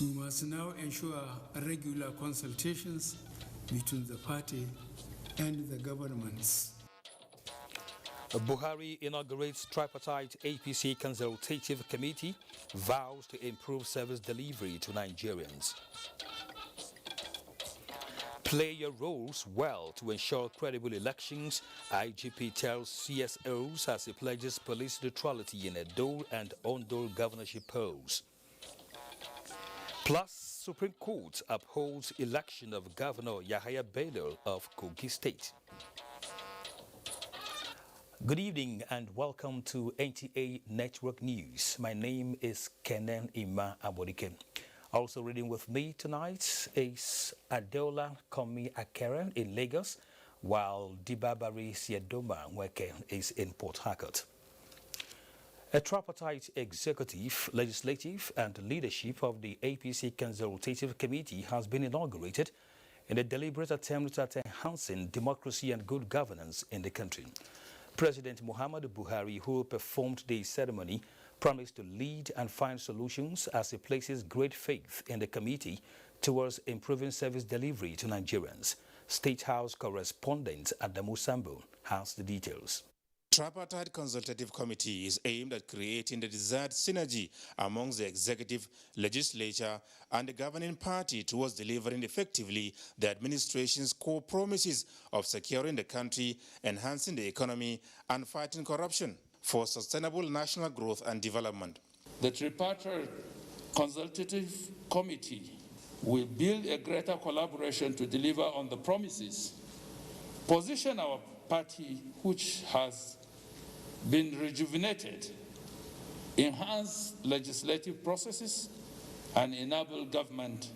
We must now ensure regular consultations between the party and the governments. Buhari inaugurates tripartite APC consultative committee, vows to improve service delivery to Nigerians. Play your roles well to ensure credible elections, IGP tells CSOs as he pledges police neutrality in Edo and Ondo governorship polls. Plus, Supreme Court upholds election of Governor Yahaya Bello of Kogi State. Good evening and welcome to NTA Network News. My name is Kenan Ima Abodike. Also reading with me tonight is Adeola Komi Akere in Lagos, while Dibabari Siedoma Nweke is in Port Harcourt. A tripartite executive, legislative and leadership of the APC Consultative Committee has been inaugurated in a deliberate attempt at enhancing democracy and good governance in the country. President Muhammadu Buhari, who performed the ceremony, promised to lead and find solutions as he places great faith in the committee towards improving service delivery to Nigerians. State House correspondent Adamu Sambo has the details. Tripartite Consultative Committee is aimed at creating the desired synergy amongst the executive, legislature and the governing party towards delivering effectively the administration's core promises of securing the country, enhancing the economy and fighting corruption for sustainable national growth and development. The Tripartite Consultative Committee will build a greater collaboration to deliver on the promises, position our party, which has been rejuvenated, enhance legislative processes, and enable government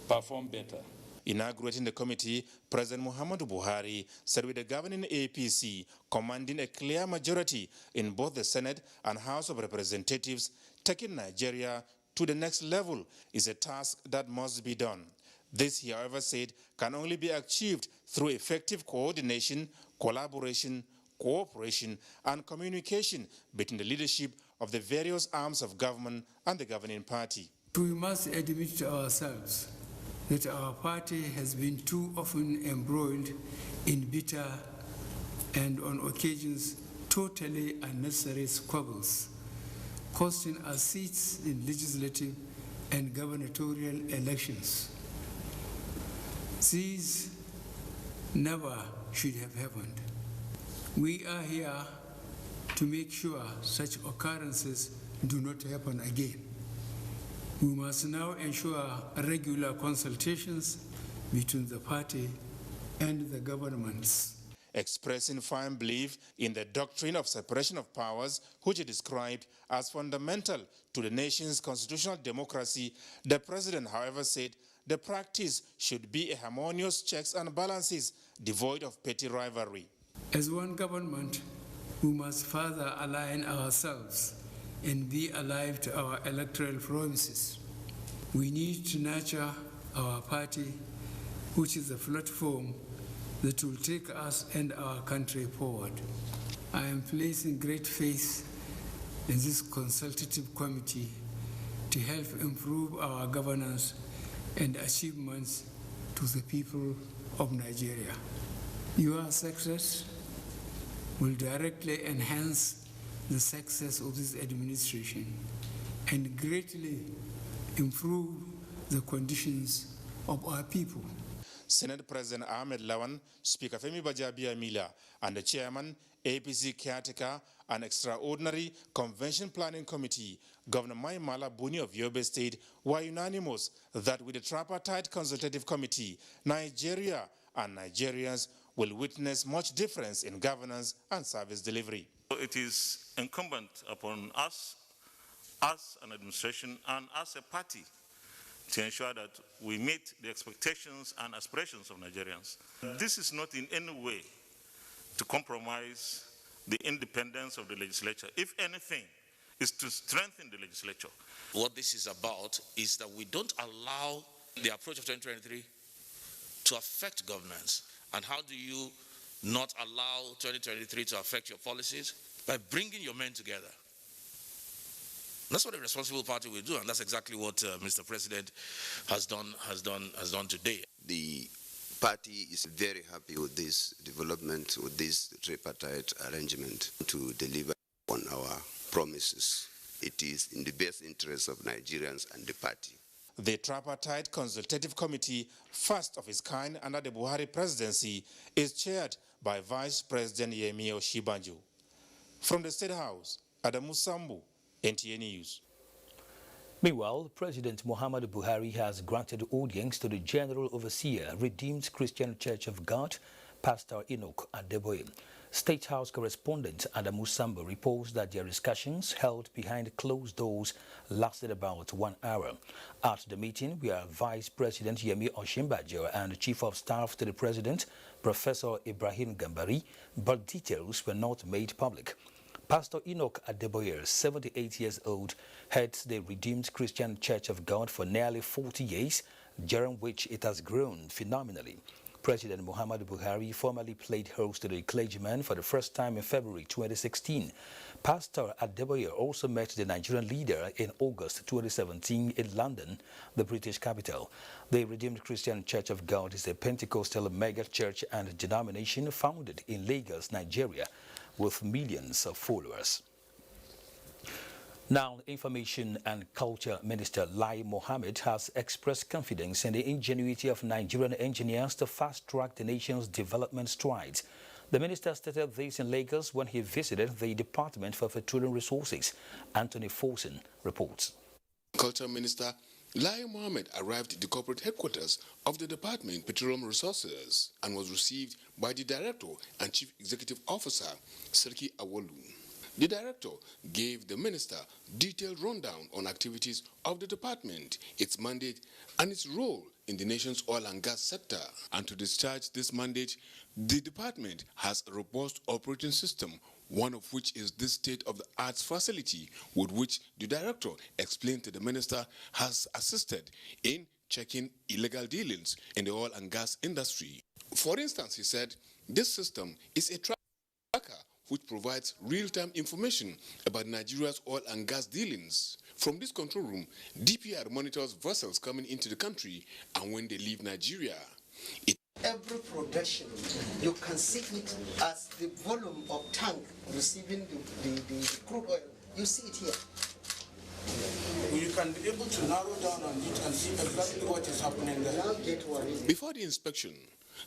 perform better. Inaugurating the committee, President Muhammadu Buhari said with the governing APC commanding a clear majority in both the Senate and House of Representatives, taking Nigeria to the next level is a task that must be done. This, he however said, can only be achieved through effective coordination, collaboration, cooperation and communication between the leadership of the various arms of government and the governing party. We must admit to ourselves that our party has been too often embroiled in bitter and on occasions totally unnecessary squabbles, costing us seats in legislative and gubernatorial elections. These never should have happened. We are here to make sure such occurrences do not happen again. We must now ensure regular consultations between the party and the governments. Expressing firm belief in the doctrine of separation of powers, which he described as fundamental to the nation's constitutional democracy, the president, however, said the practice should be a harmonious checks and balances, devoid of petty rivalry. As one government, we must further align ourselves and be alive to our electoral promises. We need to nurture our party, which is a platform that will take us and our country forward. I am placing great faith in this consultative committee to help improve our governance and achievements to the people of Nigeria. Your success will directly enhance the success of this administration and greatly improve the conditions of our people. Senate President Ahmed Lawan, Speaker Femi Bajabiamila, and the Chairman, APC Caretaker and Extraordinary Convention Planning Committee, Governor Mai Mala Buni of Yobe State, were unanimous that with the Tripartite Consultative Committee, Nigeria and Nigerians will witness much difference in governance and service delivery. It is incumbent upon us, as an administration and as a party, to ensure that we meet the expectations and aspirations of Nigerians. This is not in any way to compromise the independence of the legislature. If anything, is to strengthen the legislature. What this is about is that we don't allow the approach of 2023 to affect governance. And how do you not allow 2023 to affect your policies? By bringing your men together. That's what a responsible party will do, and that's exactly what Mr. President has done today. The party is very happy with this development, with this tripartite arrangement to deliver on our promises. It is in the best interest of Nigerians and the party. The Tripartite Consultative Committee, first of its kind under the Buhari presidency, is chaired by Vice President Yemi Oshibanjo. From the State House, Adamu Sambu, NTA News. Meanwhile, President Muhammadu Buhari has granted audience to the General Overseer, Redeemed Christian Church of God, Pastor Enoch Adeboye. State House correspondent Adamu Sambu reports that their discussions held behind closed doors lasted about 1 hour. At the meeting were Vice President Yemi Oshibanjo and Chief of Staff to the President, Professor Ibrahim Gambari, but details were not made public. Pastor Enoch Adeboye, 78 years old, heads the Redeemed Christian Church of God for nearly 40 years, during which it has grown phenomenally. President Muhammadu Buhari formally played host to the clergyman for the first time in February 2016. Pastor Adeboye also met the Nigerian leader in August 2017 in London, the British capital. The Redeemed Christian Church of God is a Pentecostal mega church and denomination founded in Lagos, Nigeria, with millions of followers. Now, Information and Culture Minister Lai Mohammed has expressed confidence in the ingenuity of Nigerian engineers to fast-track the nation's development strides. The minister stated this in Lagos when he visited the Department for Petroleum Resources. Anthony Forson reports. Culture Minister Lai Mohammed arrived at the corporate headquarters of the Department Petroleum Resources and was received by the Director and Chief Executive Officer, Serki Awolu. The director gave the minister detailed rundown on activities of the department, its mandate, and its role in the nation's oil and gas sector. And to discharge this mandate, the department has a robust operating system, one of which is this state-of-the-art facility with which the director explained to the minister has assisted in checking illegal dealings in the oil and gas industry. For instance, he said, this system is a tracker which provides real-time information about Nigeria's oil and gas dealings. From this control room, DPR monitors vessels coming into the country and when they leave Nigeria. Every production, you can see it as the volume of tank receiving the crude oil. You see it here. You can be able to narrow down on it and see exactly what is happening there. Before the inspection,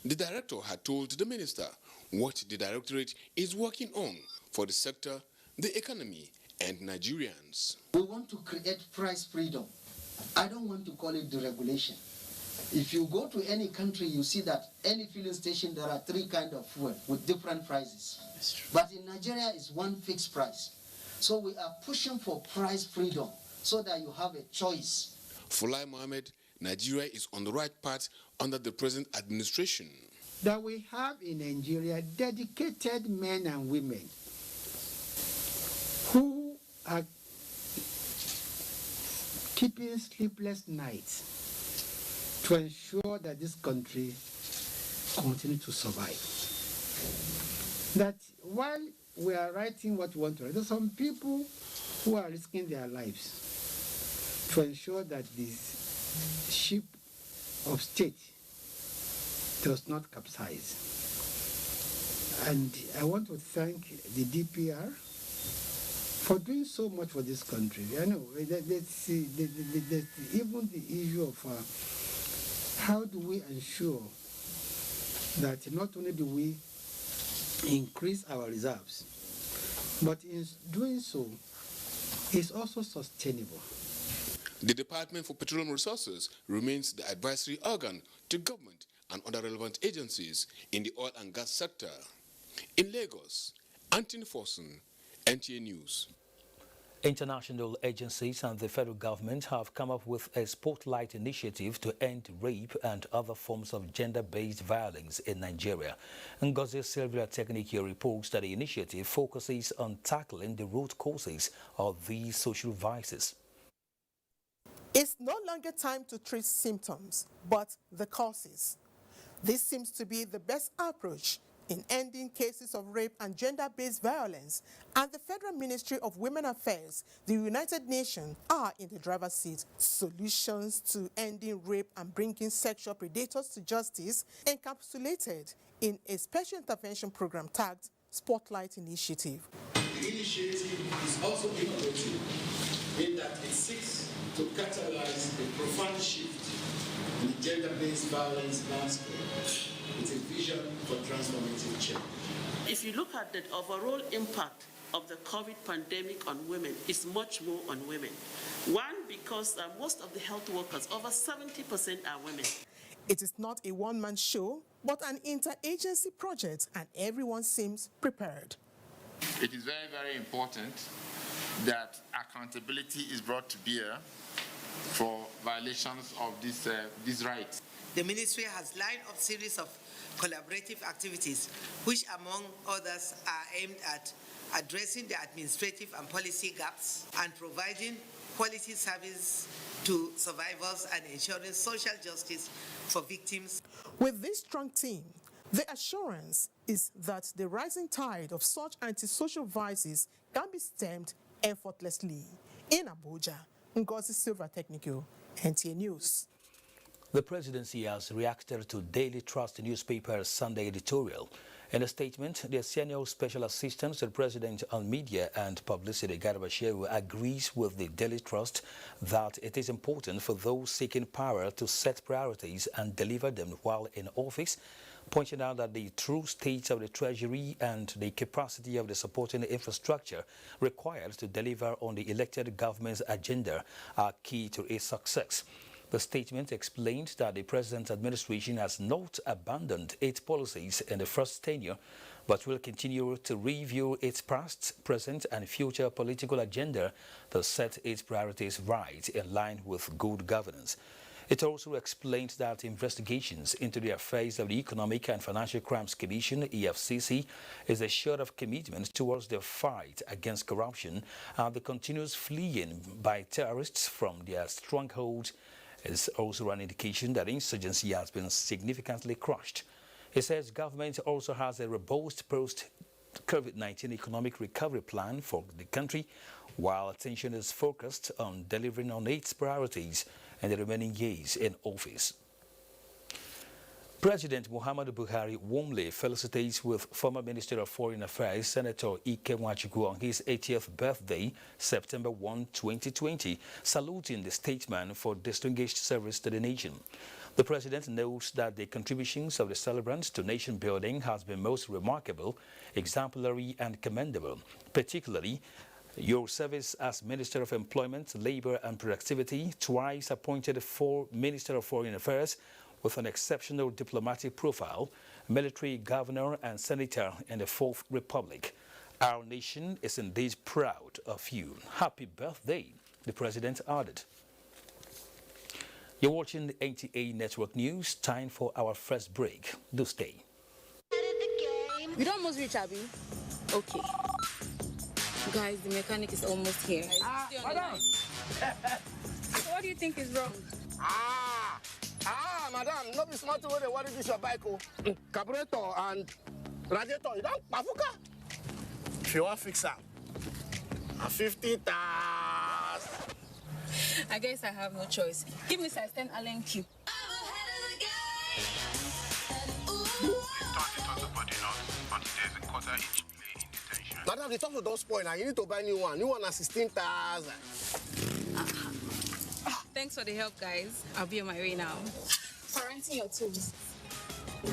the director had told the minister what the directorate is working on for the sector, the economy, and Nigerians. We want to create price freedom. I don't want to call it deregulation. If you go to any country, you see that any filling station, there are 3 kinds of fuel with different prices. But in Nigeria, it's one fixed price. So we are pushing for price freedom so that you have a choice. For Lai Mohammed, Nigeria is on the right path under the present administration. That we have in Nigeria dedicated men and women who are keeping sleepless nights to ensure that this country continues to survive. That while we are writing what we want to write, there are some people who are risking their lives to ensure that this ship of state does not capsize. And I want to thank the DPR for doing so much for this country. I know, let's see, even the issue of how do we ensure that not only do we increase our reserves, but in doing so, it's also sustainable. The Department for Petroleum Resources remains the advisory organ to government and other relevant agencies in the oil and gas sector. In Lagos, Anthony Forson, NTA News. International agencies and the federal government have come up with a spotlight initiative to end rape and other forms of gender-based violence in Nigeria. Ngozi Sylvia Technique reports that the initiative focuses on tackling the root causes of these social vices. It's no longer time to treat symptoms, but the causes. This seems to be the best approach in ending cases of rape and gender-based violence, and the Federal Ministry of Women Affairs, the United Nations are in the driver's seat. Solutions to ending rape and bringing sexual predators to justice encapsulated in a special intervention program tagged Spotlight Initiative. The initiative is also innovative in that it seeks to catalyze a profound shift in the gender-based violence landscape with a vision for transformative change. If you look at the overall impact of the COVID pandemic on women, it's much more on women. One, because most of the health workers, over 70% are women. It is not a one-man show, but an interagency project, and everyone seems prepared. It is very, very important that accountability is brought to bear for violations of these rights. The ministry has lined up a series of collaborative activities, which among others are aimed at addressing the administrative and policy gaps and providing quality service to survivors and ensuring social justice for victims. With this strong team, the assurance is that the rising tide of such antisocial vices can be stemmed effortlessly. In Abuja, Ngozi Silva Technical, NTA News. The presidency has reacted to Daily Trust newspaper's Sunday editorial. In a statement, the senior special assistant to the president on media and publicity, Garba Shehu, agrees with the Daily Trust that it is important for those seeking power to set priorities and deliver them while in office, pointing out that the true state of the treasury and the capacity of the supporting infrastructure required to deliver on the elected government's agenda are key to its success. The statement explained that the President's administration has not abandoned its policies in the first tenure, but will continue to review its past, present and future political agenda to set its priorities right in line with good governance. It also explained that investigations into the affairs of the Economic and Financial Crimes Commission, EFCC, is a show of commitment towards the fight against corruption and the continuous fleeing by terrorists from their stronghold is also an indication that insurgency has been significantly crushed. It says government also has a robust post-COVID-19 economic recovery plan for the country, while attention is focused on delivering on its priorities in the remaining years in office. President Muhammadu Buhari warmly felicitates with former Minister of Foreign Affairs, Senator Ike Nwachukwu, on his 80th birthday, September 1, 2020, saluting the statesman for distinguished service to the nation. The president notes that the contributions of the celebrant to nation building has been most remarkable, exemplary and commendable, particularly your service as Minister of Employment, Labour and Productivity, twice appointed for Minister of Foreign Affairs, with an exceptional diplomatic profile, military governor and senator in the Fourth Republic. Our nation is indeed proud of you. Happy birthday, the president added. You're watching the NTA Network News. Time for our first break. Do stay. We don't almost reach, Abby. Okay. Guys, the mechanic is almost here. Madam! What do you think is wrong? Madam, no be smart way they worry this your bike. Carburetor and radiator, you don't bafuka. If you want to fix that, 50,000. I guess I have no choice. Give me size 10 Allen Q. Madam, the top don't spoil now. You need to buy new one. New one at 16,000. Thanks for the help, guys. I'll be on my way now. For renting your tools. Do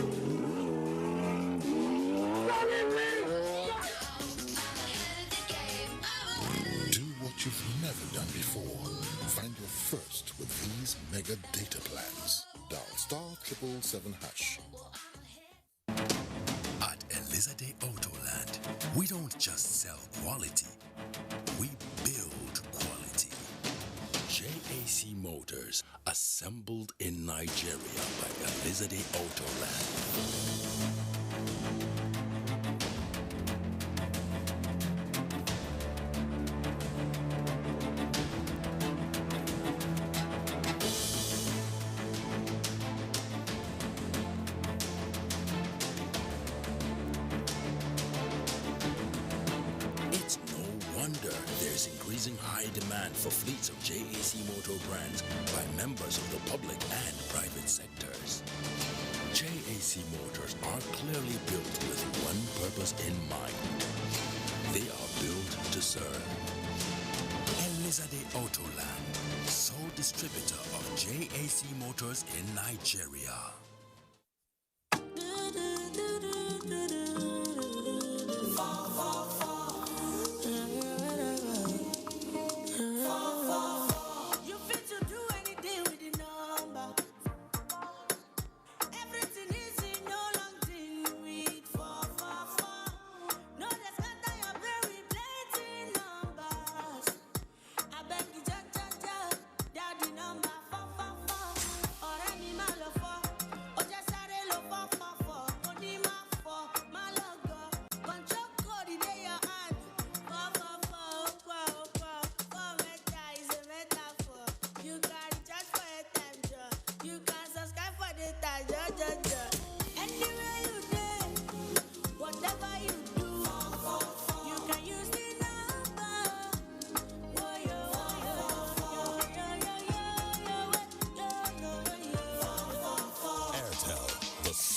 what you've never done before. Find your first with these mega data plans. Dial *777#. At Elizade Autoland, we don't just sell quality, we build quality. JAC Motors, assembled in Nigeria by Elizade Autoland. increasing high demand for fleets of JAC Motor brands by members of the public and private sectors. JAC Motors are clearly built with one purpose in mind. They are built to serve. Elizade Autoland, sole distributor of JAC Motors in Nigeria.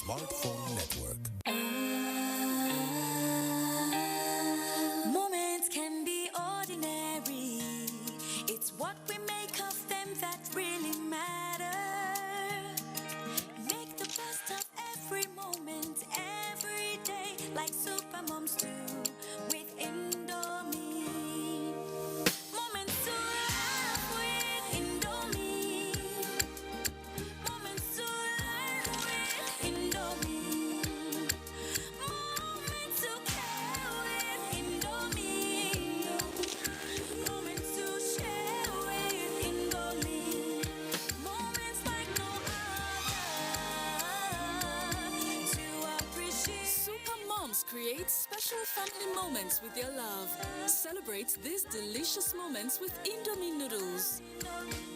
Smartphone Network. Moments can be ordinary. It's what we make of them that really matter. Make the best of every moment, every day, like super moms do with Indomie. Moments to laugh with Indomie. Moments to learn with Indomie. Moments to care with Indomie. Moments to share with Indomie. Moments like no other to appreciate. Super Moms create special family moments with your love. Celebrate these delicious moments with Indomie noodles.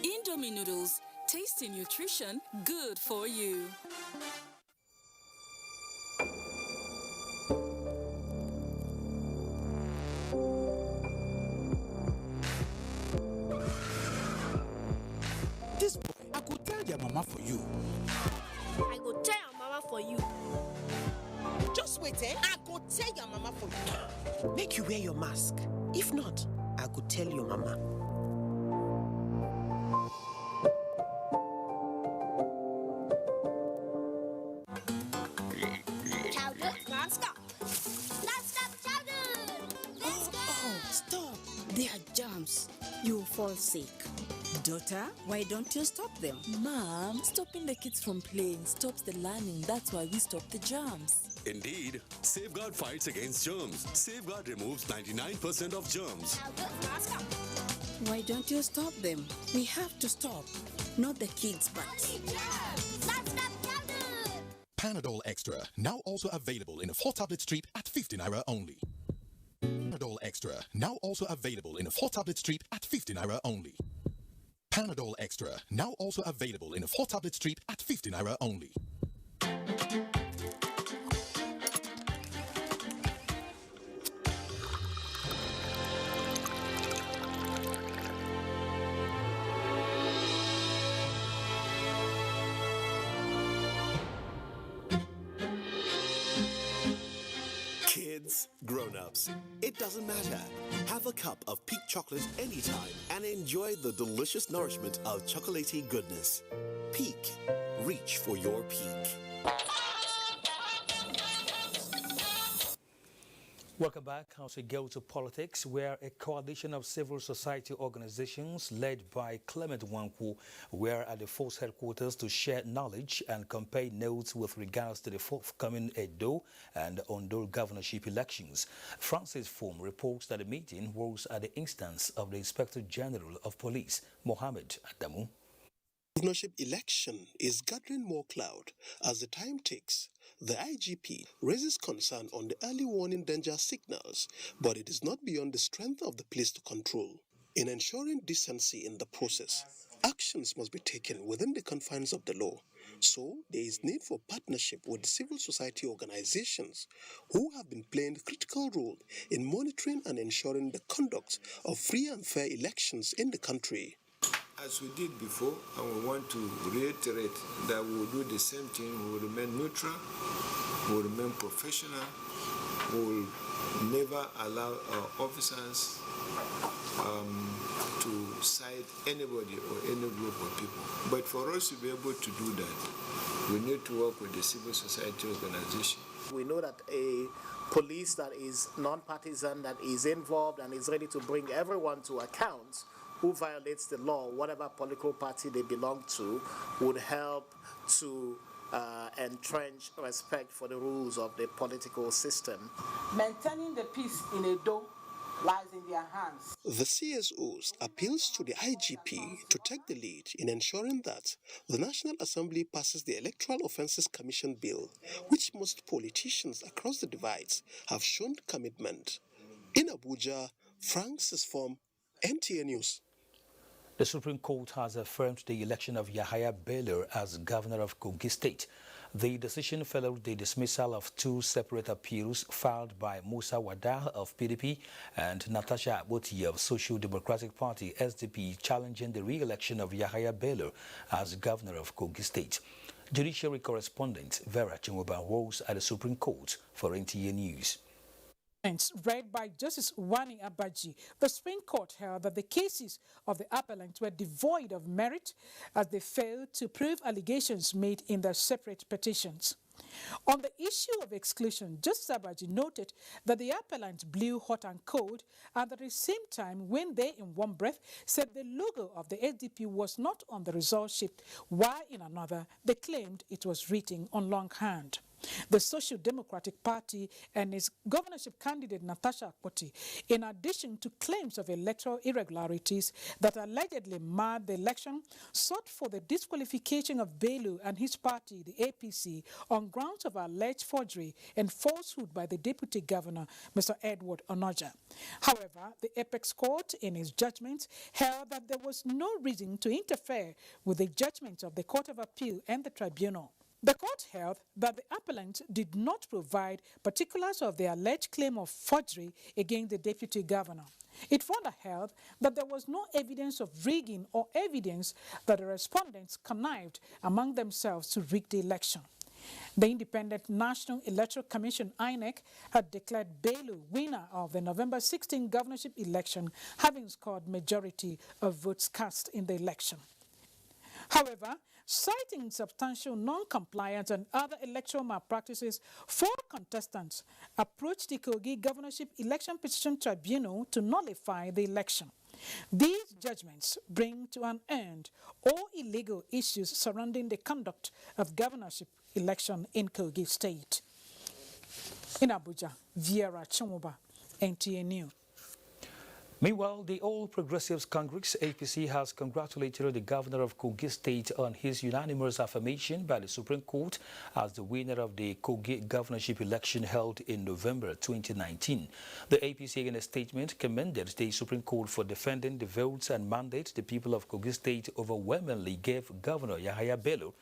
Indomie noodles, tasty nutrition, good for you. This boy, I could tell your mama for you. I go tell your mama for you. Just wait, eh? I go tell your mama for you. Make you wear your mask. If not, I could tell your mama. Childhood non-stop. Non-stop childhood. Let's go. Oh, stop. They are germs. You'll fall sick. Daughter, why don't you stop them? Mom, stopping the kids from playing stops the learning. That's why we stop the germs. Indeed, Safeguard fights against germs. Safeguard removes 99% of germs. Why don't you stop them? We have to stop. Not the kids, but... Panadol Extra, now also available in a 4-tablet strip at 50 naira only. Panadol Extra, now also available in a 4-tablet strip at 50 naira only. Panadol Extra, now also available in a 4-tablet strip at 50 naira only. Kids, grown-ups, it doesn't matter. Have a cup of peak chocolate anytime and enjoy the delicious nourishment of chocolatey goodness. Peak. Reach for your peak. Welcome back. As we go to politics, where a coalition of civil society organizations led by Clement Nwankwo were at the force headquarters to share knowledge and compare notes with regards to the forthcoming Edo and Ondo governorship elections. Francis Foom reports that the meeting was at the instance of the Inspector General of Police, Mohammed Adamu. Governorship election is gathering more cloud as the time ticks. The IGP raises concern on the early warning danger signals, but it is not beyond the strength of the police to control. In ensuring decency in the process, actions must be taken within the confines of the law. So there is need for partnership with civil society organizations who have been playing a critical role in monitoring and ensuring the conduct of free and fair elections in the country. As we did before, and we want to reiterate that we will do the same thing. We will remain neutral, we will remain professional, we will never allow our officers to side anybody or any group of people. But for us to be able to do that, we need to work with the civil society organization. We know that a police that is non-partisan, that is involved and is ready to bring everyone to account who violates the law, whatever political party they belong to, would help to entrench respect for the rules of the political system. Maintaining the peace in Edo lies in their hands. The CSOs appeals to the IGP to take the lead in ensuring that the National Assembly passes the Electoral Offences Commission Bill, which most politicians across the divides have shown commitment. In Abuja, Francis Form, NTA News. The Supreme Court has affirmed the election of Yahaya Bello as governor of Kogi State. The decision followed the dismissal of two separate appeals filed by Musa Wada of PDP and Natasha Aboti of Social Democratic Party SDP challenging the re-election of Yahaya Bello as governor of Kogi State. Judiciary correspondent Vera Chinwoba was at the Supreme Court for NTA News. Read by Justice Wani Abaji, the Supreme Court held that the cases of the appellants were devoid of merit as they failed to prove allegations made in their separate petitions. On the issue of exclusion, Justice Abaji noted that the appellants blew hot and cold and at the same time when they in one breath said the logo of the SDP was not on the result sheet, while in another they claimed it was written on longhand. The Social Democratic Party and its governorship candidate Natasha Akpoti, in addition to claims of electoral irregularities that allegedly marred the election, sought for the disqualification of Bello and his party, the APC, on grounds of alleged forgery and falsehood by the Deputy Governor, Mr. Edward Onoja. However, the Apex Court, in its judgment, held that there was no reason to interfere with the judgments of the Court of Appeal and the tribunal. The court held that the appellant did not provide particulars of the alleged claim of forgery against the deputy governor. It further held that there was no evidence of rigging or evidence that the respondents connived among themselves to rig the election. The Independent National Electoral Commission, INEC, had declared Bello winner of the November 16 governorship election, having scored majority of votes cast in the election. However, citing substantial non-compliance and other electoral malpractices, 4 contestants approached the Kogi Governorship Election Petition Tribunal to nullify the election. These judgments bring to an end all illegal issues surrounding the conduct of governorship election in Kogi State. In Abuja, Vera Chinwoba, NTA News. Meanwhile, the All Progressives Congress, APC, has congratulated the governor of Kogi State on his unanimous affirmation by the Supreme Court as the winner of the Kogi governorship election held in November 2019. The APC, in a statement, commended the Supreme Court for defending the votes and mandate the people of Kogi State overwhelmingly gave Governor Yahaya Bello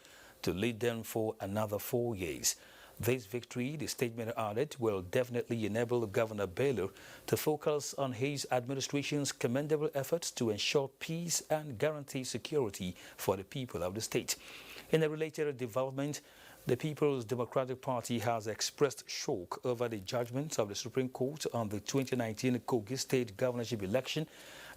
to lead them for another 4 years. This victory, the statement added, will definitely enable Governor Bello to focus on his administration's commendable efforts to ensure peace and guarantee security for the people of the state. In a related development, the People's Democratic Party has expressed shock over the judgment of the Supreme Court on the 2019 Kogi State governorship election.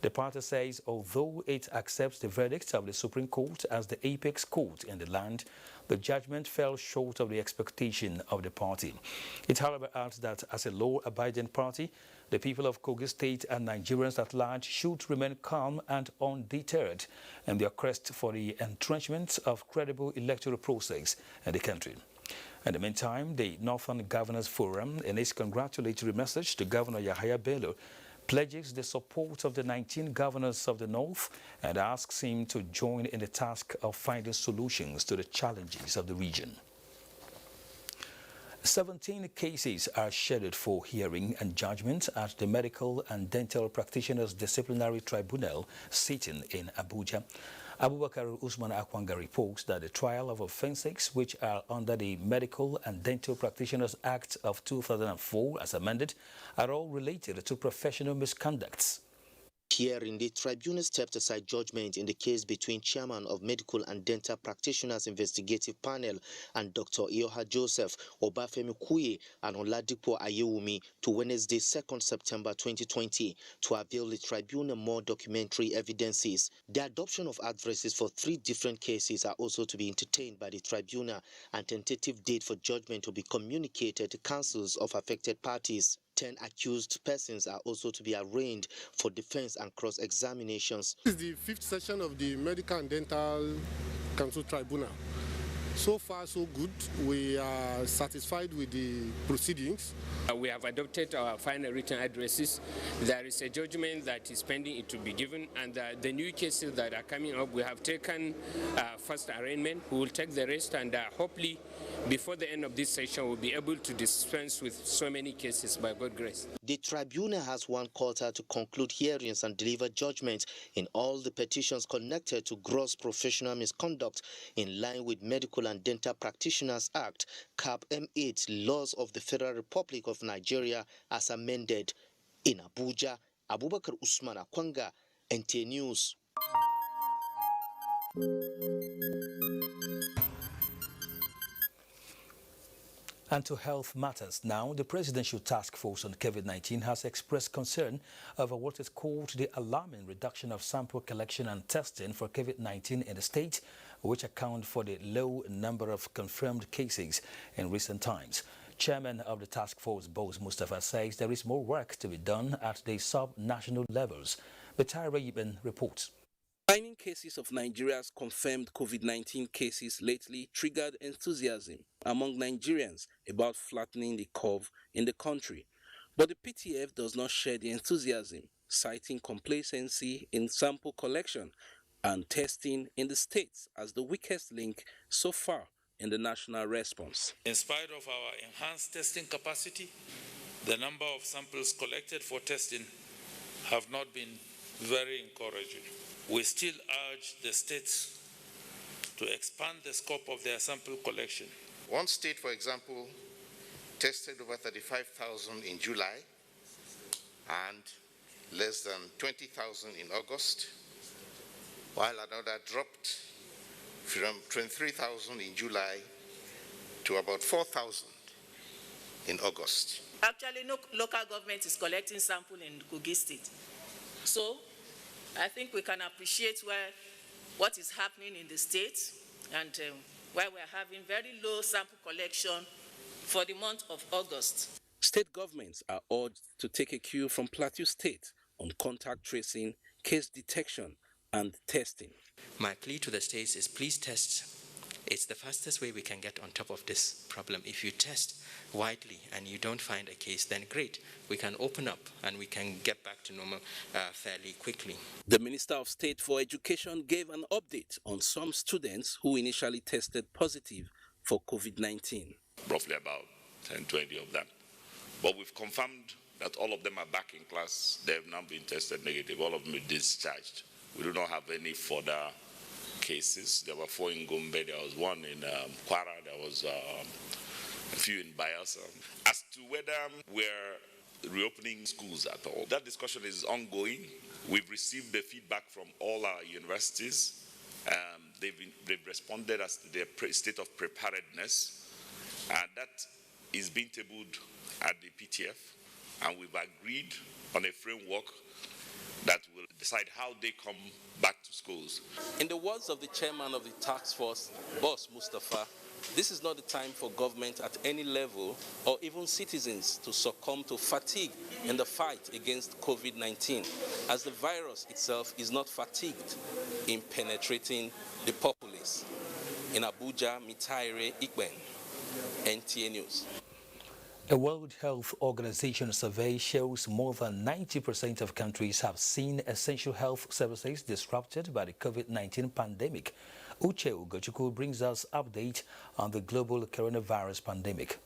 The party says although it accepts the verdict of the Supreme Court as the apex court in the land, the judgment fell short of the expectation of the party. It, however, adds that as a law-abiding party, the people of Kogi State and Nigerians at large should remain calm and undeterred in their quest for the entrenchment of credible electoral process in the country. In the meantime, the Northern Governors Forum, in its congratulatory message to Governor Yahaya Bello, pledges the support of the 19 governors of the North and asks him to join in the task of finding solutions to the challenges of the region. 17 cases are scheduled for hearing and judgment at the Medical and Dental Practitioners Disciplinary Tribunal sitting in Abuja. Abubakar Usman Akwanga reports that the trial of offences which are under the Medical and Dental Practitioners Act of 2004 as amended are all related to professional misconducts. Hearing, the tribunal stepped aside judgment in the case between Chairman of Medical and Dental Practitioners Investigative Panel and Dr. Ioha Joseph, Obafemi Kuye, and Oladipo Ayewumi to Wednesday, 2nd September 2020 to avail the tribunal more documentary evidences. The adoption of addresses for 3 different cases are also to be entertained by the tribunal, and tentative date for judgment will be communicated to counsels of affected parties. 10 accused persons are also to be arraigned for defense and cross-examinations. This is the 5th session of the Medical and Dental Council Tribunal. So far, so good. We are satisfied with the proceedings. We have adopted our final written addresses. There is a judgment that is pending it to be given, and the new cases that are coming up, we have taken first arraignment. We will take the rest, and hopefully before the end of this session we'll be able to dispense with so many cases by God's grace. The tribunal has 1 quarter to conclude hearings and deliver judgment in all the petitions connected to gross professional misconduct in line with Medical and Dental Practitioners Act, CAP M8, Laws of the Federal Republic of Nigeria as amended. In Abuja, Abubakar Usman Akwanga, NTA News. And to health matters now, the Presidential Task Force on COVID-19 has expressed concern over what is called the alarming reduction of sample collection and testing for COVID-19 in the state, which account for the low number of confirmed cases in recent times. Chairman of the task force, Boss Mustafa, says there is more work to be done at the sub-national levels. Betira Yiben reports. Declining cases of Nigeria's confirmed COVID-19 cases lately triggered enthusiasm among Nigerians about flattening the curve in the country. But the PTF does not share the enthusiasm, citing complacency in sample collection and testing in the states as the weakest link so far in the national response. In spite of our enhanced testing capacity, the number of samples collected for testing have not been very encouraging. We still urge the states to expand the scope of their sample collection. One state, for example, tested over 35,000 in July and less than 20,000 in August, while another dropped from 23,000 in July to about 4,000 in August. Actually, no local government is collecting sample in Kogi State. So I think we can appreciate what is happening in the state and why we're having very low sample collection for the month of August. State governments are urged to take a cue from Plateau State on contact tracing, case detection, and testing. My plea to the states is please test. It's the fastest way we can get on top of this problem. If you test widely and you don't find a case, then great. We can open up and we can get back to normal fairly quickly. The Minister of State for Education gave an update on some students who initially tested positive for COVID-19. Roughly about 10, 20 of them. But we've confirmed that all of them are back in class. They have now been tested negative. All of them are discharged. We do not have any further cases. There were 4 in Gombe, there was 1 in Kwara, there was a few in Bayelsa. As to whether we're reopening schools at all, that discussion is ongoing. We've received the feedback from all our universities. They've responded as to their state of preparedness, and that is being tabled at the PTF, and we've agreed on a framework that will decide how they come back to schools. In the words of the chairman of the task force, Boss Mustafa, this is not the time for government at any level or even citizens to succumb to fatigue in the fight against COVID-19, as the virus itself is not fatigued in penetrating the populace. In Abuja, Mitaire Ikben, NTA News. A World Health Organization survey shows more than 90% of countries have seen essential health services disrupted by the COVID-19 pandemic. Uche Ugochukwu brings us update on the global coronavirus pandemic.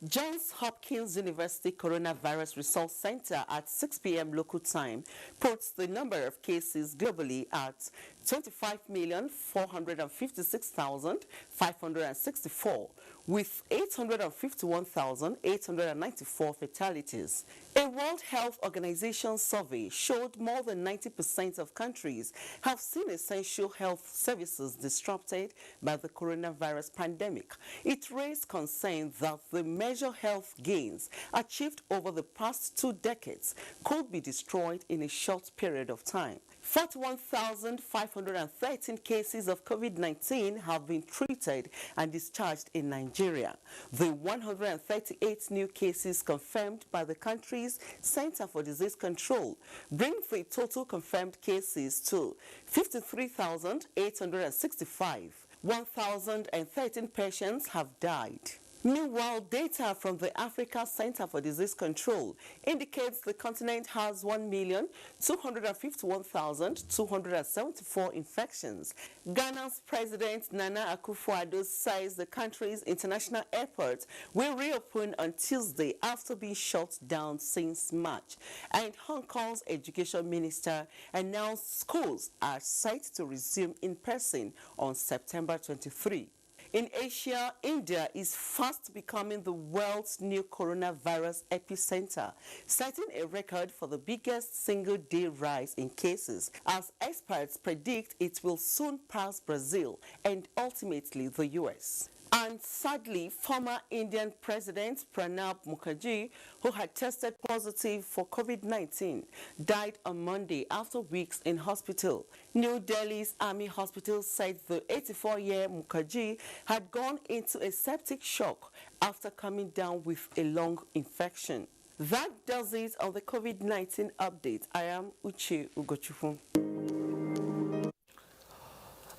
Johns Hopkins University Coronavirus Resource Center at 6 p.m. local time puts the number of cases globally at 25,456,564, with 851,894 fatalities. A World Health Organization survey showed more than 90% of countries have seen essential health services disrupted by the coronavirus pandemic. It raised concern that the measured health gains achieved over the past 2 decades could be destroyed in a short period of time. 41,513 cases of COVID-19 have been treated and discharged in Nigeria. The 138 new cases confirmed by the country's Center for Disease Control bring the total confirmed cases to 53,865. 1,013 patients have died. Meanwhile, data from the Africa Center for Disease Control indicates the continent has 1,251,274 infections. Ghana's President Nana Akufo-Addo says the country's international airport will reopen on Tuesday after being shut down since March. And Hong Kong's Education Minister announced schools are set to resume in person on September 23. In Asia, India is fast becoming the world's new coronavirus epicenter, setting a record for the biggest single-day rise in cases, as experts predict it will soon pass Brazil and ultimately the US. And sadly, former Indian President Pranab Mukherjee, who had tested positive for COVID-19, died on Monday after weeks in hospital. New Delhi's Army Hospital said the 84-year Mukherjee had gone into a septic shock after coming down with a lung infection. That does it on the COVID-19 update. I am Uche Ugochukwu.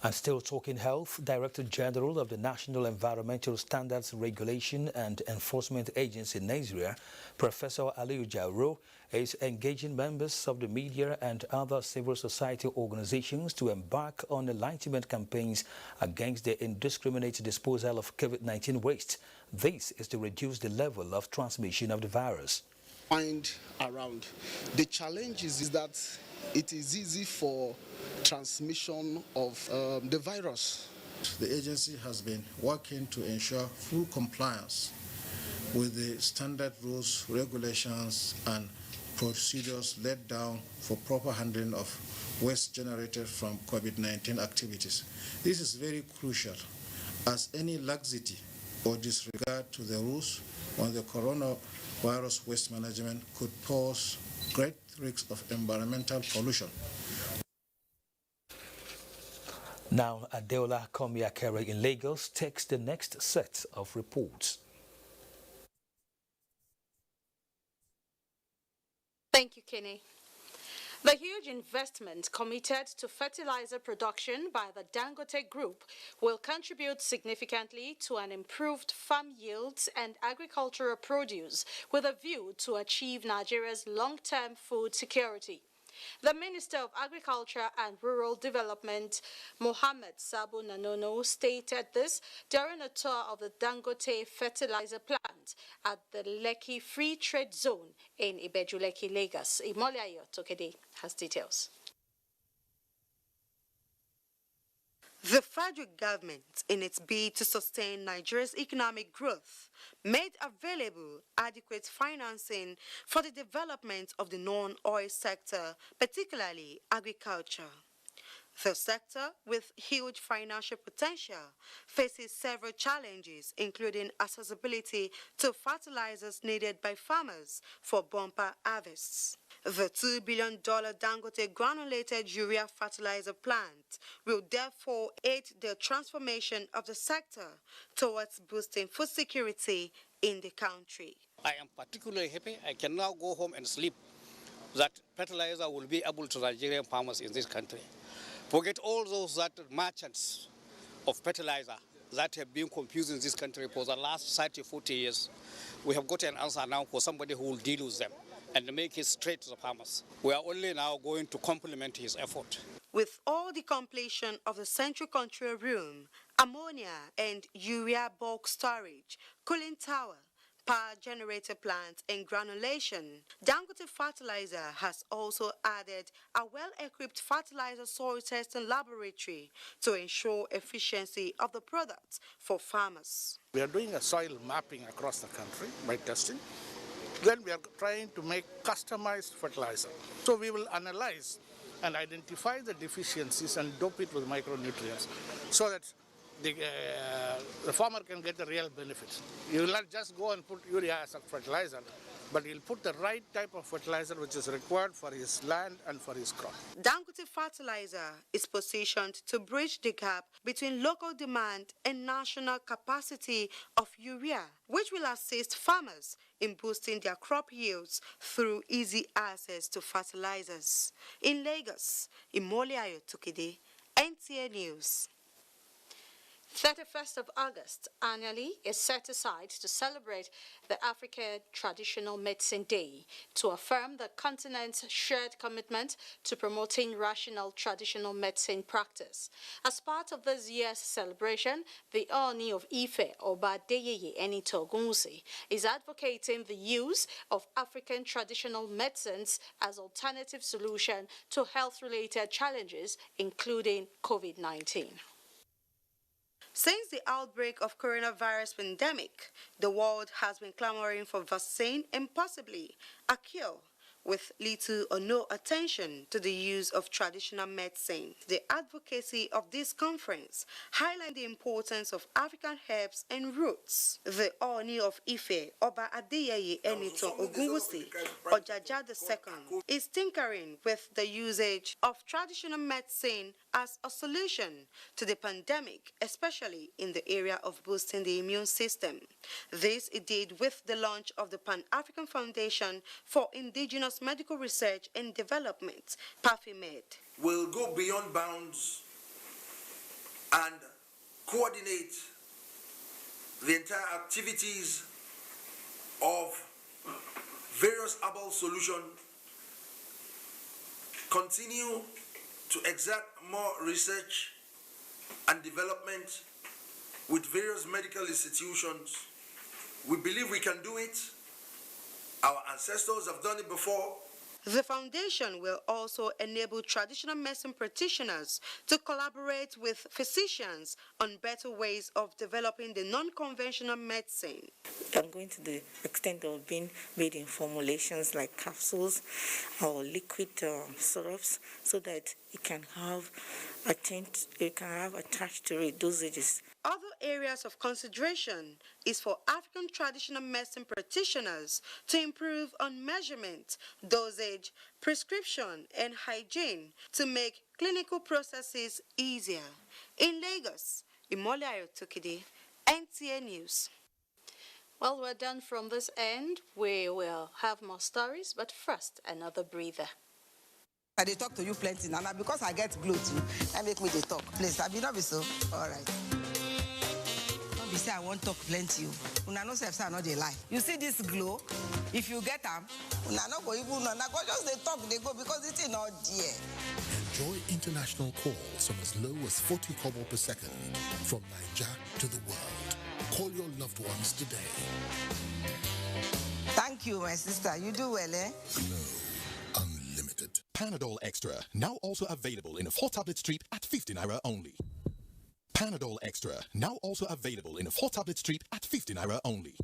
And still talking health, Director General of the National Environmental Standards Regulation and Enforcement Agency, Nigeria, Professor Aliyu Jauro, is engaging members of the media and other civil society organizations to embark on enlightenment campaigns against the indiscriminate disposal of COVID-19 waste. This is to reduce the level of transmission of the virus. Find around. The challenge is that it is easy for transmission of the virus. The agency has been working to ensure full compliance with the standard rules, regulations, and procedures laid down for proper handling of waste generated from COVID-19 activities. This is very crucial, as any laxity or disregard to the rules on the coronavirus waste management could pose great risks of environmental pollution. Now, Adeola Komiakere in Lagos takes the next set of reports. Thank you, Kenny. The huge investment committed to fertilizer production by the Dangote Group will contribute significantly to an improved farm yields and agricultural produce with a view to achieve Nigeria's long-term food security. The Minister of Agriculture and Rural Development, Mohammed Sabo Nanono, stated this during a tour of the Dangote fertilizer plant at the Lekki Free Trade Zone in Ibeju-Lekki, Lagos. Imoliayo Tokede has details. The federal government, in its bid to sustain Nigeria's economic growth, made available adequate financing for the development of the non-oil sector, particularly agriculture. The sector, with huge financial potential, faces several challenges, including accessibility to fertilizers needed by farmers for bumper harvests. The $2 billion Dangote granulated urea fertilizer plant will therefore aid the transformation of the sector towards boosting food security in the country. I am particularly happy I can now go home and sleep that fertilizer will be able to Nigerian farmers in this country. Forget all those that merchants of fertilizer that have been confused in this country for the last 30, 40 years. We have got an answer now for somebody who will deal with them and make it straight to the farmers. We are only now going to complement his effort. With all the completion of the central control room, ammonia and urea bulk storage, cooling tower, power generator plants, and granulation. Dangote Fertilizer has also added a well-equipped fertilizer soil testing laboratory to ensure efficiency of the products for farmers. We are doing a soil mapping across the country by testing. Then we are trying to make customized fertilizer. So we will analyze and identify the deficiencies and dope it with micronutrients so that the farmer can get the real benefits. You will not just go and put urea as a fertilizer, but he'll put the right type of fertilizer which is required for his land and for his crop. Dangote Fertilizer is positioned to bridge the gap between local demand and national capacity of urea, which will assist farmers in boosting their crop yields through easy access to fertilizers. In Lagos, Imole Ayotokide, NTA News. 31st of August annually is set aside to celebrate the African Traditional Medicine Day to affirm the continent's shared commitment to promoting rational traditional medicine practice. As part of this year's celebration, the Ooni of Ife, Oba Adeyeye Enito Ogunwusi, is advocating the use of African traditional medicines as alternative solution to health-related challenges, including COVID-19. Since the outbreak of coronavirus pandemic, the world has been clamoring for vaccine and possibly a cure, with little or no attention to the use of traditional medicine. The advocacy of this conference highlights the importance of African herbs and roots. The Ooni of Ife, Oba Adeyeye Enito Ogunwusi, Ojaja II, is tinkering with the usage of traditional medicine as a solution to the pandemic, especially in the area of boosting the immune system. This it did with the launch of the Pan-African Foundation for Indigenous Medical Research and Development, PAFIMED. Will go beyond bounds and coordinate the entire activities of various herbal solutions, continue to exert more research and development with various medical institutions. We believe we can do it. Our ancestors have done it before. The foundation will also enable traditional medicine practitioners to collaborate with physicians on better ways of developing the non-conventional medicine. I'm going to the extent of being made in formulations like capsules or liquid syrups, so that it can have attached to it dosages. Other areas of consideration is for African traditional medicine practitioners to improve on measurement, dosage, prescription, and hygiene to make clinical processes easier. In Lagos, Imole Ayotokide, NTA News. Well, we're done from this end. We will have more stories, but first, another breather. I dey talk to you plenty, Nana, because I get glue too. That make me dey talk. Please, I be not be so. All right. Don't be say I won't talk plenty. Una no self say I no dey lie. You see this glow? If you get them, una no go even Una go just dey talk, they go because it's not there. Enjoy international calls from as low as 40 kobo per second from Nigeria to the world. Call your loved ones today. Thank you, my sister. You do well, eh? Glow Unlimited. Panadol Extra, now also available in a 4-tablet strip at 50 Naira only. Panadol Extra, now also available in a 4-tablet strip at 50 Naira only.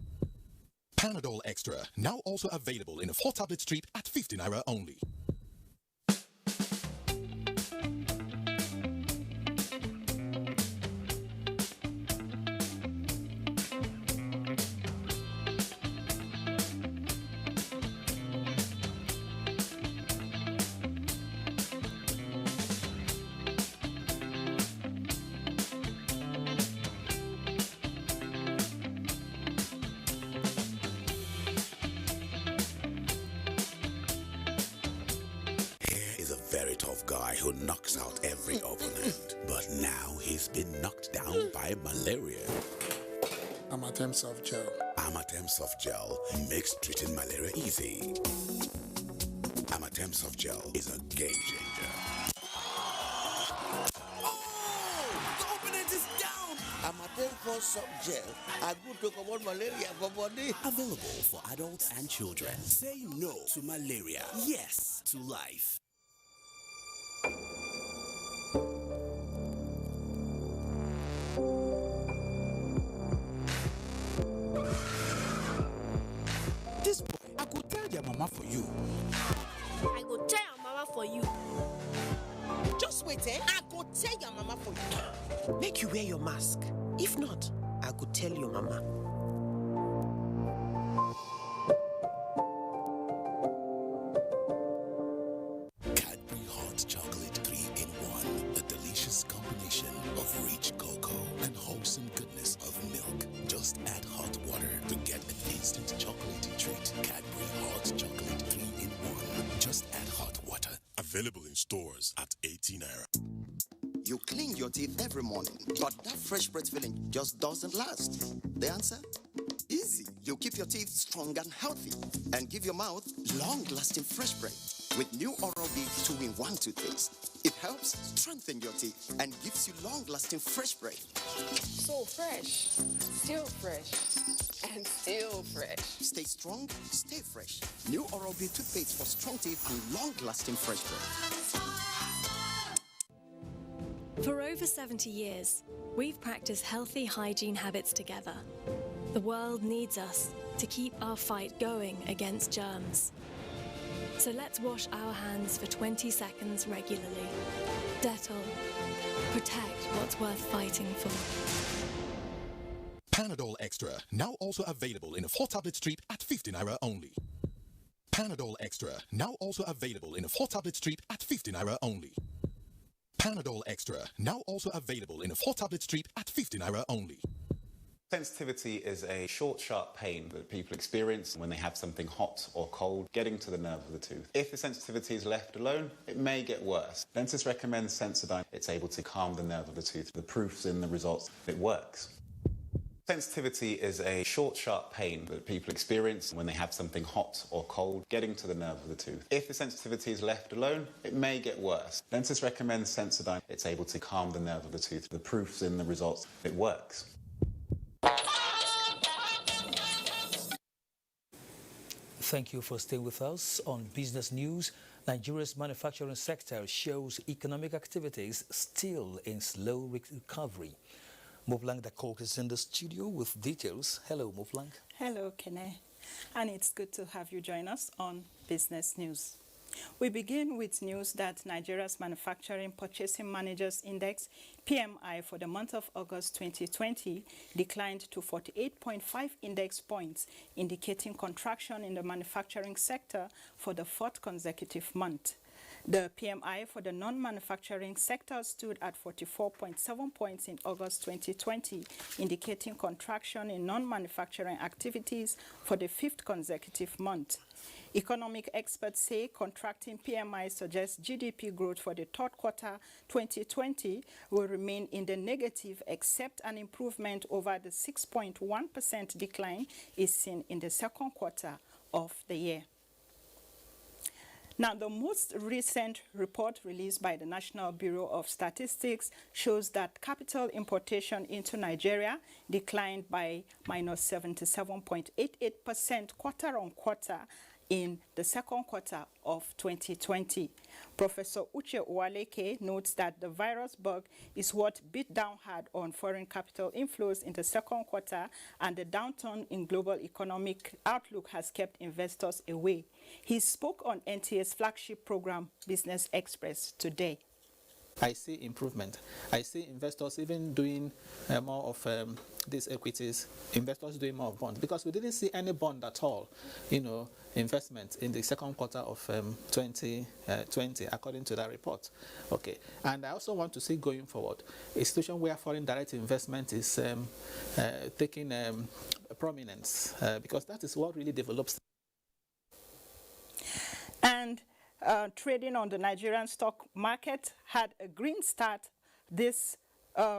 Panadol Extra, now also available in a 4-tablet strip at 50 Naira only. Who knocks out every opponent, but now he's been knocked down by malaria. Amatem Soft Gel. Amatem Soft Gel makes treating malaria easy. Amatem Soft Gel is a game changer. Oh! The opponent is down! Amatem 4 soft gel are good to comot malaria for body. Available for adults and children. Say no to malaria. Yes to life. This boy, I could tell your mama for you. I go tell your mama for you. Just wait, I go tell your mama for you. Make you wear your mask. If not, I could tell your mama. Cadbury Hot Chocolate 3-in-1. The delicious combination of rich cocoa and wholesome goodness of milk. Just add hot water to get an instant chocolatey treat. Cadbury Hot Chocolate 3-in-1. Just add hot water. Available in stores at 18 naira. You clean your teeth every morning, but that fresh breath feeling just doesn't last. The answer? Easy. You keep your teeth strong and healthy and give your mouth long-lasting fresh breath with new Oral-B 2-in-1 toothpaste. It helps strengthen your teeth and gives you long-lasting fresh breath. So fresh, still fresh, and still fresh. Stay strong, stay fresh. New Oral-B toothpaste for strong teeth and long-lasting fresh breath. For over 70 years, we've practiced healthy hygiene habits together. The world needs us to keep our fight going against germs. So let's wash our hands for 20 seconds regularly. Dettol. Protect what's worth fighting for. Panadol Extra, now also available in a 4-tablet strip at 50 naira only. Panadol Extra, now also available in a 4-tablet strip at 50 naira only. Panadol Extra, now also available in a 4-tablet strip at 50 naira only. Sensitivity is a short, sharp pain that people experience when they have something hot or cold getting to the nerve of the tooth. If the sensitivity is left alone, it may get worse. Dentists recommend Sensodyne. It's able to calm the nerve of the tooth. The proof's in the results. It works. Sensitivity is a short, sharp pain that people experience when they have something hot or cold getting to the nerve of the tooth. If the sensitivity is left alone, it may get worse. Dentists recommend Sensodyne. It's able to calm the nerve of the tooth. The proof's in the results. It works. Thank you for staying with us on Business News. Nigeria's manufacturing sector shows economic activities still in slow recovery. Moblang Dakok is in the studio with details. Hello, Moblang. Hello, Kene. And it's good to have you join us on Business News. We begin with news that Nigeria's Manufacturing Purchasing Managers Index, PMI, for the month of August 2020 declined to 48.5 index points, indicating contraction in the manufacturing sector for the 4th consecutive month. The PMI for the non-manufacturing sector stood at 44.7 points in August 2020, indicating contraction in non-manufacturing activities for the 5th consecutive month. Economic experts say contracting PMI suggests GDP growth for the 3rd quarter 2020 will remain in the negative, except an improvement over the 6.1% decline is seen in the 2nd quarter of the year. Now, the most recent report released by the National Bureau of Statistics shows that capital importation into Nigeria declined by minus 77.88% quarter-on-quarter in the 2nd quarter of 2020. Professor Uche Uwaleke notes that the virus bug is what beat down hard on foreign capital inflows in the 2nd quarter, and the downturn in global economic outlook has kept investors away. He spoke on NTA's flagship program, Business Express, today. I see improvement. I see investors even doing more of these equities, investors doing more of bonds, because we didn't see any bond at all, investment in the 2nd quarter of 2020, according to that report. Okay, and I also want to see going forward a situation where foreign direct investment is taking prominence, because that is what really develops. And trading on the Nigerian stock market had a green start this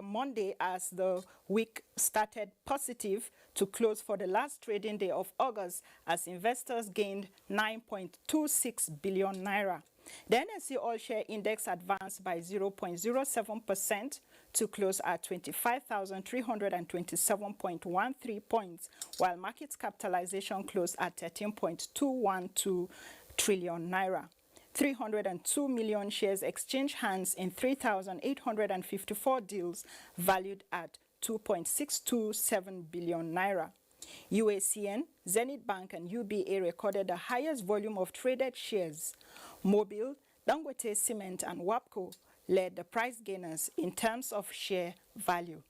Monday as the week started positive to close for the last trading day of August as investors gained 9.26 billion naira. The NSE All Share Index advanced by 0.07% to close at 25,327.13 points, while market capitalization closed at 13.212 trillion naira. 302 million shares exchanged hands in 3,854 deals valued at 2.627 billion naira. UACN, Zenith Bank and UBA recorded the highest volume of traded shares. Mobil, Dangote Cement and WAPCO led the price gainers in terms of share value.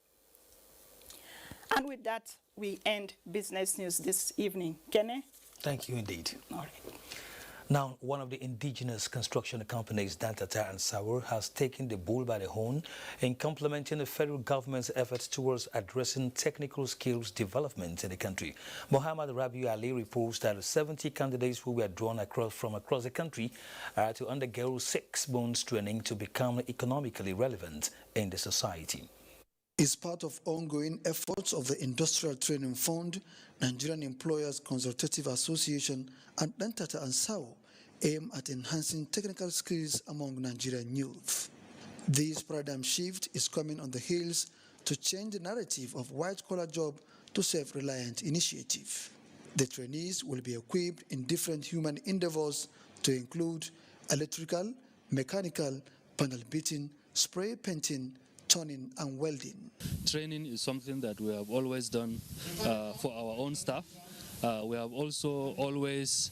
And with that, we end business news this evening. Kene? Thank you indeed. All right. Now, one of the indigenous construction companies, Dantata and Sawur, has taken the bull by the horn in complementing the federal government's efforts towards addressing technical skills development in the country. Muhammad Rabiu Ali reports that 70 candidates who were drawn from across the country are to undergo 6 months training to become economically relevant in the society. Is part of ongoing efforts of the Industrial Training Fund, Nigerian Employers Consultative Association, and Dantata and Sawur aim at enhancing technical skills among Nigerian youth. This paradigm shift is coming on the heels to change the narrative of white-collar job to self-reliant initiative. The trainees will be equipped in different human endeavors to include electrical, mechanical, panel beating, spray painting, turning and welding. Training is something that we have always done for our own staff. We have also always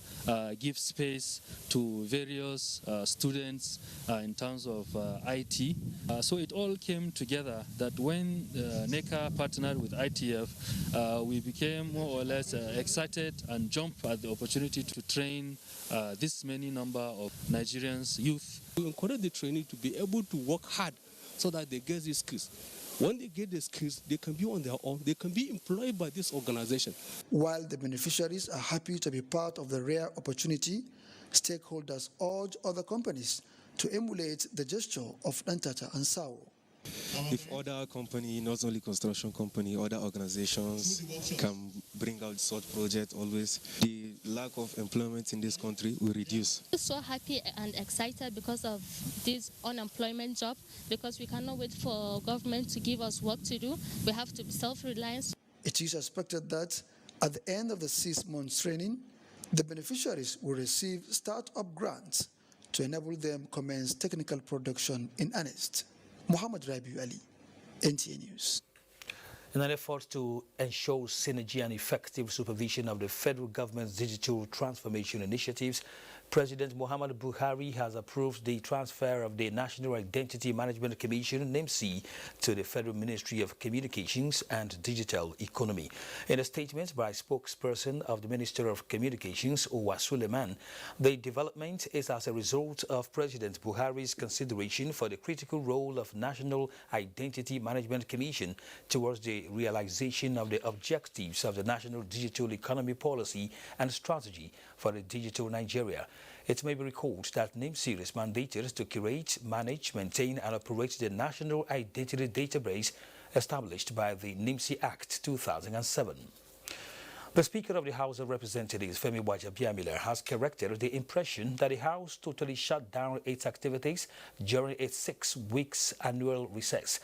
give space to various students in terms of IT. So it all came together that when NECA partnered with ITF, we became more or less excited and jumped at the opportunity to train this many number of Nigerians youth. We encourage the trainee to be able to work hard so that they get these skills. When they get the skills, they can be on their own. They can be employed by this organization. While the beneficiaries are happy to be part of the rare opportunity, stakeholders urge other companies to emulate the gesture of Dantata and Sawur. If other company, not only construction company, other organizations can bring out such projects, always the lack of employment in this country will reduce. We're so happy and excited because of this unemployment job, because we cannot wait for government to give us work to do. We have to be self-reliant. It is expected that at the end of the 6 months training, the beneficiaries will receive start-up grants to enable them commence technical production in earnest. Muhammad Rabiu Ali, NTA News. In an effort to ensure synergy and effective supervision of the federal government's digital transformation initiatives, President Muhammadu Buhari has approved the transfer of the National Identity Management Commission, NIMC, to the Federal Ministry of Communications and Digital Economy. In a statement by spokesperson of the Minister of Communications, Owa Suleiman, the development is as a result of President Buhari's consideration for the critical role of National Identity Management Commission towards the realization of the objectives of the National Digital Economy Policy and Strategy for the Digital Nigeria. It may be recalled that NIMC is mandated to curate, manage, maintain and operate the National Identity Database established by the NIMC Act 2007. The Speaker of the House of Representatives, Femi Gbajabiamila, has corrected the impression that the House totally shut down its activities during its 6 weeks annual recess.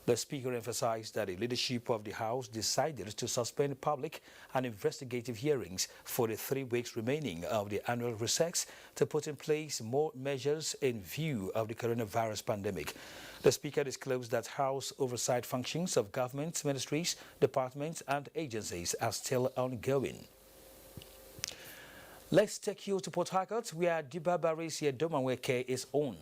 The Speaker emphasized that the leadership of the House decided to suspend public and investigative hearings for the 3 weeks remaining of the annual recess to put in place more measures in view of the coronavirus pandemic. The Speaker disclosed that House oversight functions of government, ministries, departments and agencies are still ongoing. Let's take you to Port Harcourt, where Diba Barisia Domanweke is on.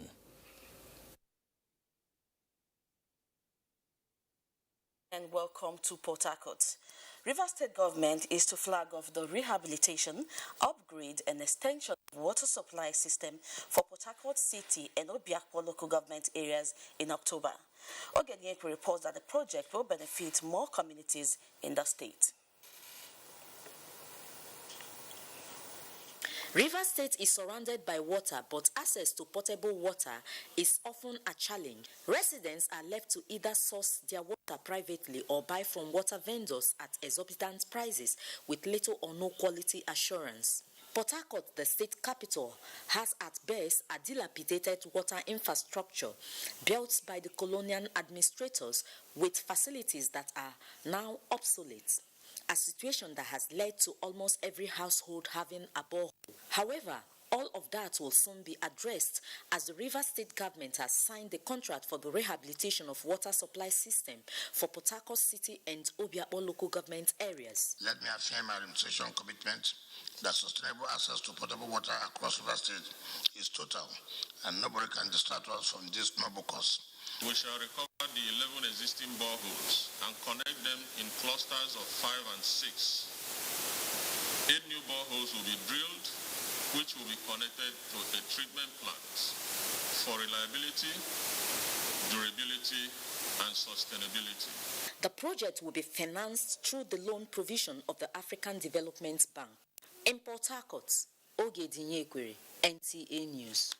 And welcome to Port Harcourt. Rivers State Government is to flag off the rehabilitation, upgrade and extension of water supply system for Port Harcourt City and Obiakpo local government areas in October. Ogenyeku reports that the project will benefit more communities in the state. Rivers State is surrounded by water, but access to potable water is often a challenge. Residents are left to either source their water privately or buy from water vendors at exorbitant prices with little or no quality assurance. Port Harcourt, the state capital, has at best a dilapidated water infrastructure built by the colonial administrators with facilities that are now obsolete, a situation that has led to almost every household having a borehole. However, all of that will soon be addressed as the Rivers State government has signed the contract for the rehabilitation of water supply system for Port Harcourt City and Obiakpo local government areas. Let me affirm our administration commitment that sustainable access to potable water across Rivers State is total and nobody can distract us from this noble cause. We shall recover the 11 existing boreholes and connect them in clusters of 5 and 6. 8 new boreholes will be drilled, which will be connected to a treatment plant for reliability, durability, and sustainability. The project will be financed through the loan provision of the African Development Bank. In Port Harcourt, Oge Dinyekwere, NTA News.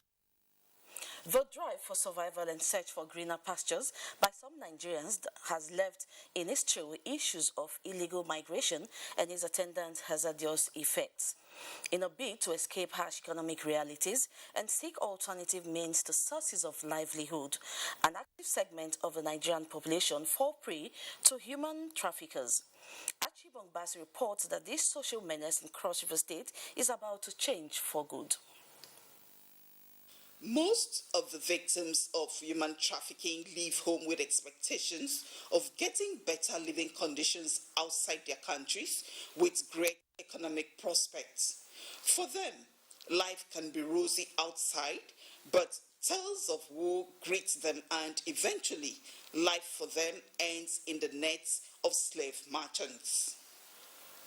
The drive for survival and search for greener pastures by some Nigerians has left in its trail issues of illegal migration and its attendant hazardous effects. In a bid to escape harsh economic realities and seek alternative means to sources of livelihood, an active segment of the Nigerian population fall prey to human traffickers. Achibong Basi reports that this social menace in Cross River State is about to change for good. Most of the victims of human trafficking leave home with expectations of getting better living conditions outside their countries with great economic prospects. For them, life can be rosy outside, but tales of woe greet them and eventually life for them ends in the nets of slave merchants.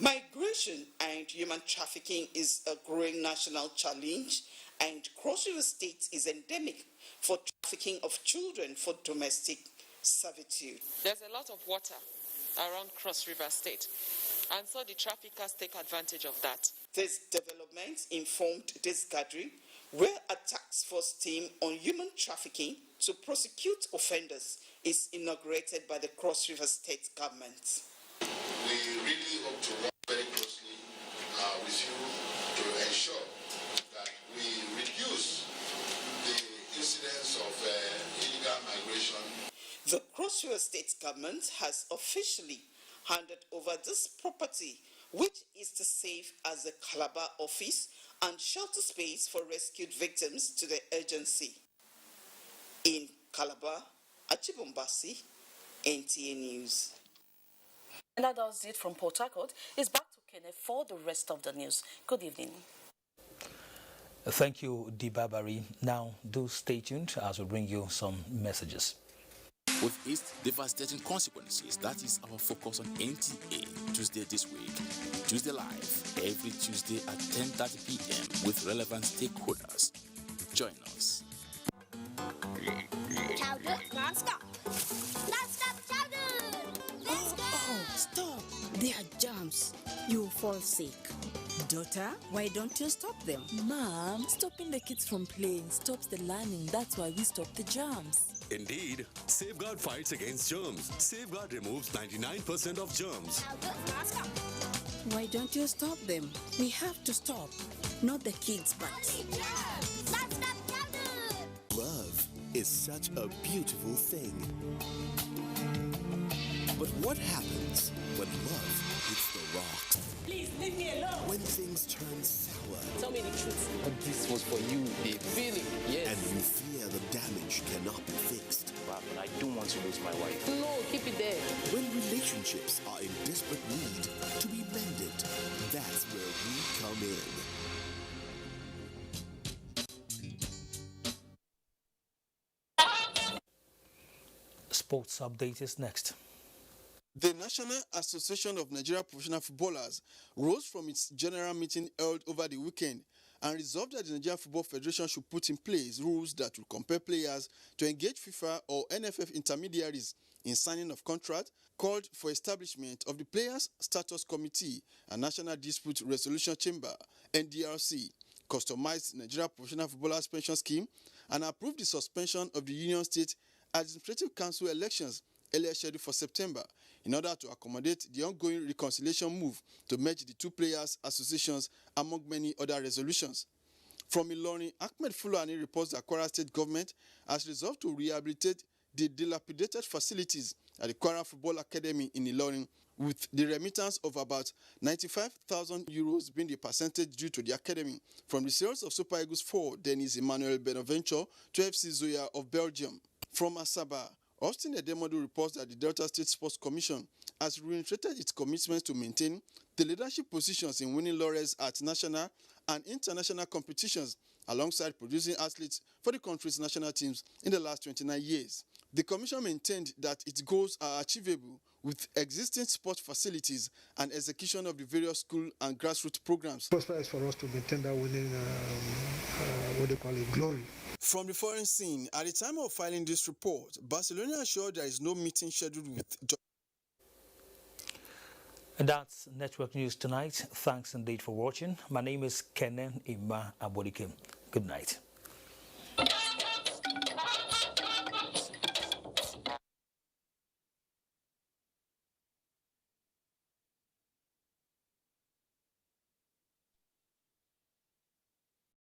Migration and human trafficking is a growing national challenge, and Cross River State is endemic for trafficking of children for domestic servitude. There's a lot of water around Cross River State, and so the traffickers take advantage of that. This development informed this gathering, where a task force team on human trafficking to prosecute offenders is inaugurated by the Cross River State government. We really hope to work very closely with you to ensure that we reduce the incidence of illegal migration. The Cross River State government has officially handed over this property, which is to serve as a Calabar office and shelter space for rescued victims, to the agency. In Calabar, Achibong Basi, NTA News. And that does it from Port Harcourt. It's back to Kenneth for the rest of the news. Good evening. Thank you, Dibabari. Now, do stay tuned as we bring you some messages. With its devastating consequences, that is our focus on NTA Tuesday this week. Tuesday Live, every Tuesday at 10:30 p.m. with relevant stakeholders. Join us. Chowder, non-stop. Non-stop chowder. Let's go. Oh, stop. They are germs. You'll fall sick. Daughter, why don't you stop them? Mom, stopping the kids from playing stops the learning. That's why we stop the germs. Indeed, Safeguard fights against germs. Safeguard removes 99% of germs. Why don't you stop them? We have to stop. Not the kids, but... Love is such a beautiful thing. But what happens when love hits the rocks? Please, leave me alone. When things turn sour. Tell me the truth. But this was for you, babe. Really? Yes. And you fear the damage cannot be fixed. But I don't want to lose my wife. No, keep it there. When relationships are in desperate need to be mended, that's where we come in. Sports update is next. The National Association of Nigeria Professional Footballers rose from its general meeting held over the weekend and resolved that the Nigerian Football Federation should put in place rules that will compel players to engage FIFA or NFF intermediaries in signing of contract, called for establishment of the Players Status Committee and National Dispute Resolution Chamber, NDRC, customized Nigeria Professional Footballers Pension Scheme, and approved the suspension of the Union State Administrative Council elections earlier scheduled for September. in order to accommodate the ongoing reconciliation move to merge the two players' associations among many other resolutions. From Ilorin, Ahmed Fulani reports that Kwara State government has resolved to rehabilitate the dilapidated facilities at the Kwara Football Academy in Ilorin, with the remittance of about 95,000 euros being the percentage due to the academy from the sales of Super Eagles 4 Dennis Emmanuel Benaventure to FC Zoya of Belgium. From Asaba, Austin Edemodu reports that the Delta State Sports Commission has reiterated its commitment to maintain the leadership positions in winning laurels at national and international competitions, alongside producing athletes for the country's national teams in the last 29 years. The Commission maintained that its goals are achievable with existing sport facilities and execution of the various school and grassroots programs. First is for us to maintain that winning, what they call it, glory. From the foreign scene, at the time of filing this report, Barcelona assured there is no meeting scheduled with. And that's Network News tonight. Thanks indeed for watching. My name is Kenan Ima Abodike. Good night.